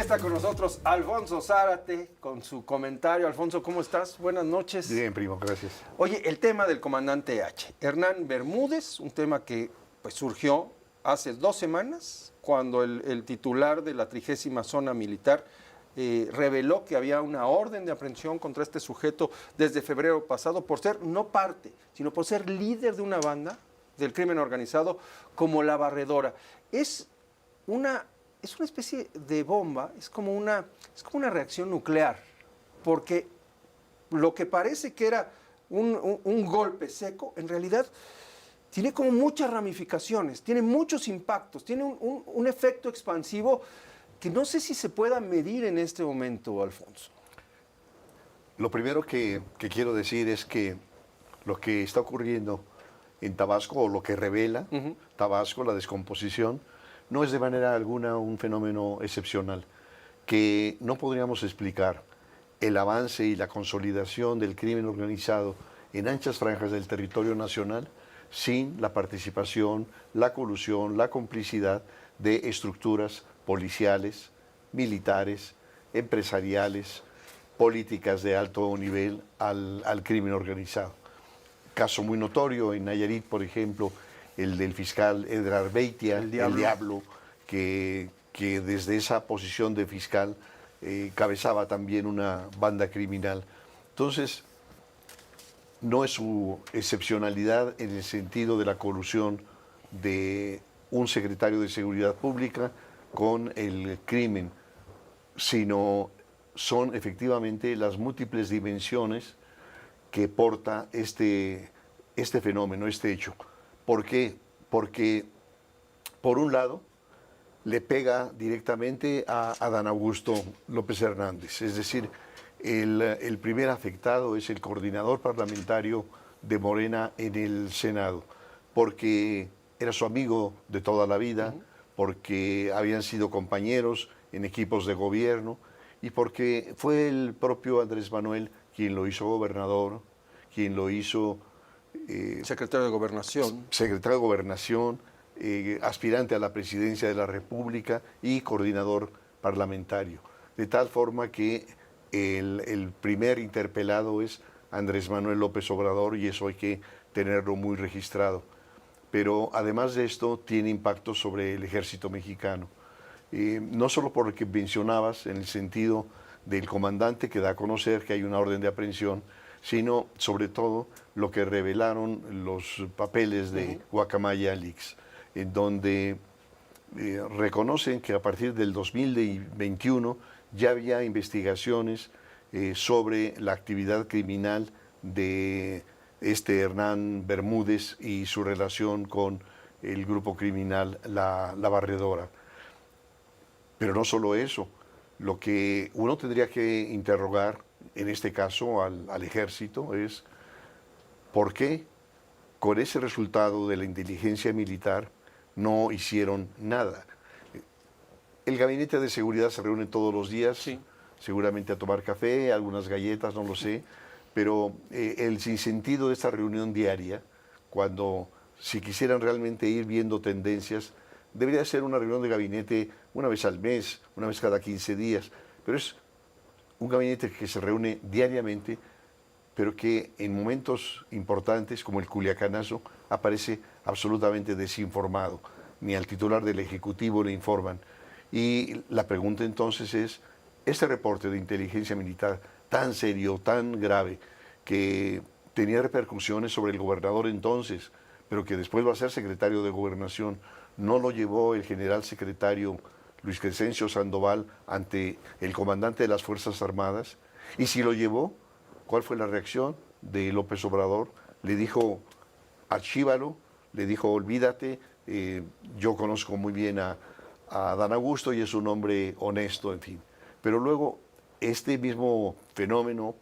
está con nosotros Alfonso Zárate con su comentario. Alfonso, ¿cómo estás? Buenas noches. Bien, primo, gracias. Oye, el tema del comandante H. Hernán Bermúdez, un tema que pues, surgió hace 2 semanas, cuando el titular de la 30ª Zona Militar reveló que había una orden de aprehensión contra este sujeto desde febrero pasado por ser no parte, sino por ser líder de una banda del crimen organizado como La Barredora. Es una especie de bomba, es como una reacción nuclear, porque lo que parece que era un golpe seco, en realidad tiene como muchas ramificaciones, tiene muchos impactos, tiene un efecto expansivo que no sé si se pueda medir en este momento, Alfonso. Lo primero que quiero decir es que lo que está ocurriendo en Tabasco, o lo que revela Tabasco, la descomposición, no es de manera alguna un fenómeno excepcional, que no podríamos explicar el avance y la consolidación del crimen organizado en anchas franjas del territorio nacional sin la participación, la colusión, la complicidad de estructuras policiales, militares, empresariales, políticas de alto nivel al crimen organizado. Caso muy notorio en Nayarit, por ejemplo, el del fiscal Edgar Beitia, el Diablo, que desde esa posición de fiscal cabezaba también una banda criminal. Entonces, no es su excepcionalidad en el sentido de la colusión de un secretario de Seguridad Pública con el crimen, sino son efectivamente las múltiples dimensiones que porta este fenómeno, este hecho. ¿Por qué? Porque, por un lado, le pega directamente a Adán Augusto López Hernández, es decir, el primer afectado es el coordinador parlamentario de Morena en el Senado, porque era su amigo de toda la vida, porque habían sido compañeros en equipos de gobierno y porque fue el propio Andrés Manuel quien lo hizo gobernador, quien lo hizo secretario de Gobernación. Secretario de Gobernación, aspirante a la presidencia de la República y coordinador parlamentario. De tal forma que el primer interpelado es Andrés Manuel López Obrador y eso hay que tenerlo muy registrado. Pero además de esto tiene impacto sobre el ejército mexicano. No solo por lo que mencionabas en el sentido del comandante que da a conocer que hay una orden de aprehensión, sino sobre todo lo que revelaron los papeles de Guacamaya Leaks, en donde reconocen que a partir del 2021 ya había investigaciones sobre la actividad criminal de Hernán Bermúdez y su relación con el grupo criminal La Barredora. Pero no solo eso, lo que uno tendría que interrogar, en este caso al ejército, es ¿por qué con ese resultado de la inteligencia militar no hicieron nada? El gabinete de seguridad se reúne todos los días, sí, seguramente a tomar café, algunas galletas, no lo sé, pero el sinsentido de esta reunión diaria, cuando si quisieran realmente ir viendo tendencias, debería ser una reunión de gabinete una vez al mes, una vez cada 15 días, pero es un gabinete que se reúne diariamente, pero que en momentos importantes, como el Culiacanazo, aparece absolutamente desinformado. Ni al titular del Ejecutivo le informan. Y la pregunta entonces es, este reporte de inteligencia militar tan serio, tan grave, que tenía repercusiones sobre el gobernador entonces, pero que después va a ser secretario de Gobernación, no lo llevó el general secretario Luis Crescencio Sandoval ante el comandante de las Fuerzas Armadas, y si lo llevó, ¿cuál fue la reacción de López Obrador? Le dijo, archívalo, le dijo, olvídate, yo conozco muy bien a Adán Augusto y es un hombre honesto, en fin. Pero luego, este mismo fenómeno,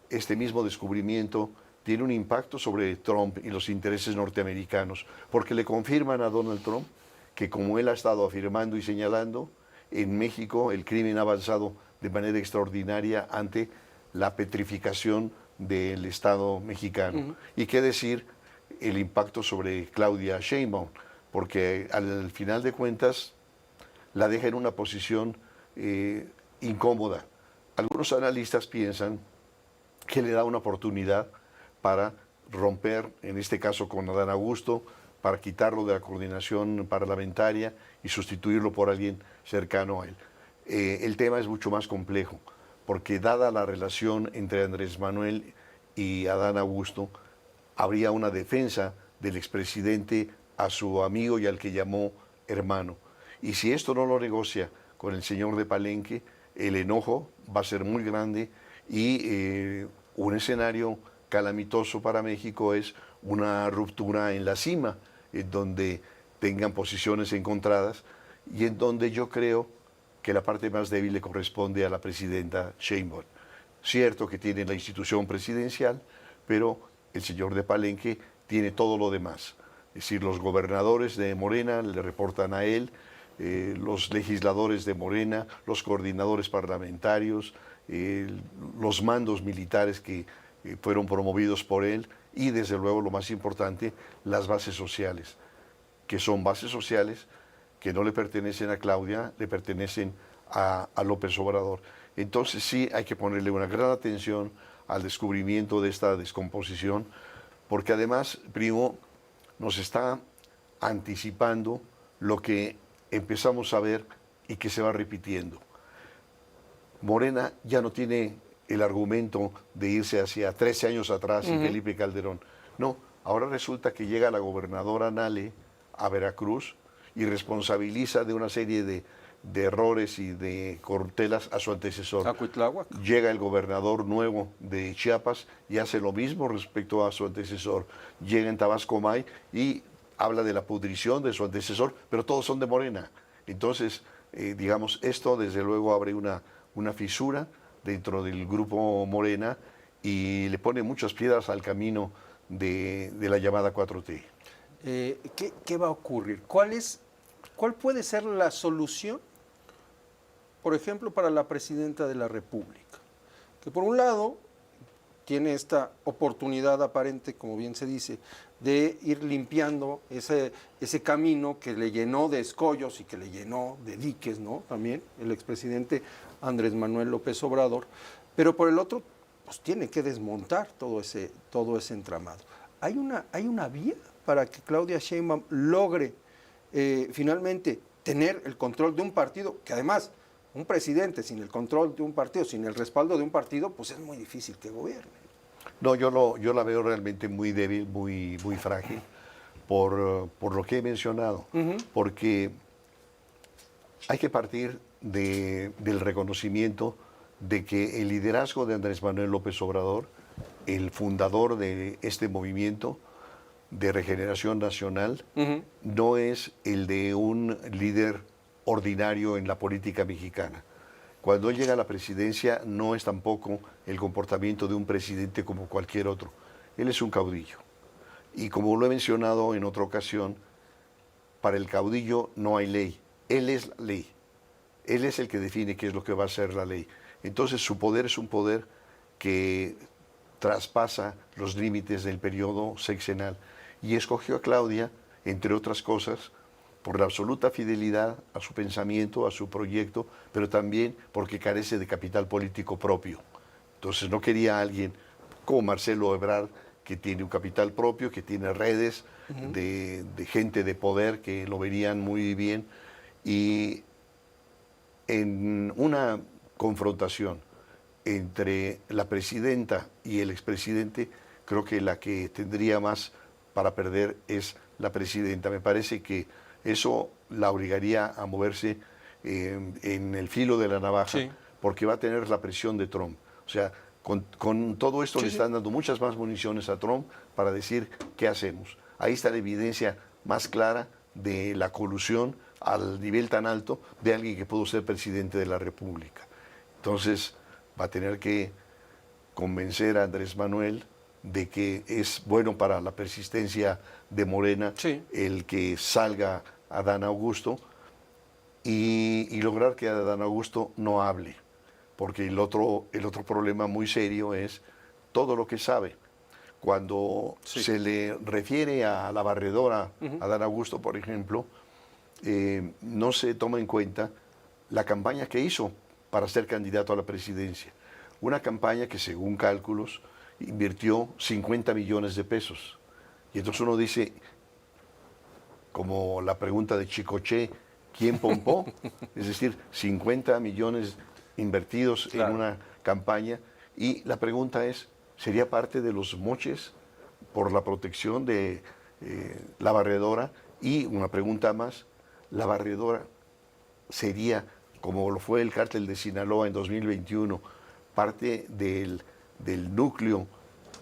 este mismo descubrimiento, tiene un impacto sobre Trump y los intereses norteamericanos, porque le confirman a Donald Trump que, como él ha estado afirmando y señalando, en México el crimen ha avanzado de manera extraordinaria ante la petrificación del Estado mexicano. Y qué decir el impacto sobre Claudia Sheinbaum, porque al final de cuentas la deja en una posición incómoda. Algunos analistas piensan que le da una oportunidad para romper, en este caso con Adán Augusto, para quitarlo de la coordinación parlamentaria y sustituirlo por alguien cercano a él. El tema es mucho más complejo, porque dada la relación entre Andrés Manuel y Adán Augusto, habría una defensa del expresidente a su amigo y al que llamó hermano. Y si esto no lo negocia con el señor de Palenque, el enojo va a ser muy grande y un escenario calamitoso para México es una ruptura en la cima, en donde tengan posiciones encontradas y en donde yo creo que la parte más débil le corresponde a la presidenta Sheinbaum. Cierto que tiene la institución presidencial, pero el señor de Palenque tiene todo lo demás. Es decir, los gobernadores de Morena le reportan a él, los legisladores de Morena, los coordinadores parlamentarios, los mandos militares que fueron promovidos por él y desde luego lo más importante, las bases sociales, que son bases sociales que no le pertenecen a Claudia, le pertenecen a López Obrador. Entonces sí hay que ponerle una gran atención al descubrimiento de esta descomposición, porque además, primo, nos está anticipando lo que empezamos a ver y que se va repitiendo. Morena ya no tiene el argumento de irse hacia 13 años atrás y Felipe Calderón. No, ahora resulta que llega la gobernadora Nale a Veracruz y responsabiliza de una serie de errores y de corruptelas a su antecesor. A Cuitláhuac. Llega el gobernador nuevo de Chiapas y hace lo mismo respecto a su antecesor. Llega en Tabasco May y habla de la pudrición de su antecesor, pero todos son de Morena. Entonces, digamos, esto desde luego abre una fisura dentro del grupo Morena y le pone muchas piedras al camino de la llamada 4T. ¿Qué va a ocurrir? ¿Cuál puede ser la solución, por ejemplo, para la presidenta de la República? Que por un lado tiene esta oportunidad aparente, como bien se dice, de ir limpiando ese camino que le llenó de escollos y que le llenó de diques, ¿no? También el expresidente Andrés Manuel López Obrador, pero por el otro, pues tiene que desmontar todo ese entramado. ¿Hay una vía para que Claudia Sheinbaum logre finalmente tener el control de un partido, que además un presidente sin el control de un partido, sin el respaldo de un partido, pues es muy difícil que gobierne? No, yo la veo realmente muy débil, muy frágil, por lo que he mencionado, porque hay que partir del reconocimiento de que el liderazgo de Andrés Manuel López Obrador, el fundador de este movimiento de regeneración nacional, no es el de un líder ordinario en la política mexicana. Cuando él llega a la presidencia no es tampoco el comportamiento de un presidente como cualquier otro. Él es un caudillo. Y como lo he mencionado en otra ocasión, para el caudillo no hay ley. Él es la ley. Él es el que define qué es lo que va a ser la ley. Entonces su poder es un poder que traspasa los límites del periodo sexenal. Y escogió a Claudia, entre otras cosas, por la absoluta fidelidad a su pensamiento, a su proyecto, pero también porque carece de capital político propio. Entonces no quería a alguien como Marcelo Ebrard, que tiene un capital propio, que tiene redes de gente de poder que lo verían muy bien. Y en una confrontación entre la presidenta y el expresidente, creo que la que tendría más para perder es la presidenta. Me parece que eso la obligaría a moverse en el filo de la navaja, sí, porque va a tener la presión de Trump. O sea, con todo esto le están dando muchas más municiones a Trump para decir qué hacemos. Ahí está la evidencia más clara de la colusión al nivel tan alto de alguien que pudo ser presidente de la República. Entonces va a tener que convencer a Andrés Manuel de que es bueno para la persistencia de Morena el que salga Adán Augusto y lograr que Adán Augusto no hable, porque el otro problema muy serio es todo lo que sabe. Cuando se le refiere a la barredora Adán Augusto, por ejemplo, no se toma en cuenta la campaña que hizo para ser candidato a la presidencia. Una campaña que, según cálculos, invirtió 50 millones de pesos. Y entonces uno dice, como la pregunta de Chicoche, ¿quién pompó? Es decir, 50 millones invertidos Claro. en una campaña. Y la pregunta es, ¿sería parte de los moches por la protección de la barredora? Y una pregunta más, ¿la barredora sería, como lo fue el cártel de Sinaloa en 2021, parte del núcleo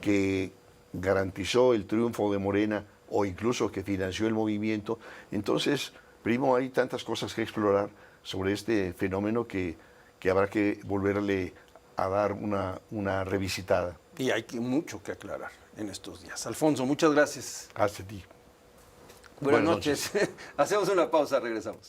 que garantizó el triunfo de Morena o incluso que financió el movimiento? Entonces, primo, hay tantas cosas que explorar sobre este fenómeno que habrá que volverle a dar una revisitada. Y hay mucho que aclarar en estos días. Alfonso, muchas gracias. Hasta ti. Buenas noches. Hacemos una pausa, regresamos.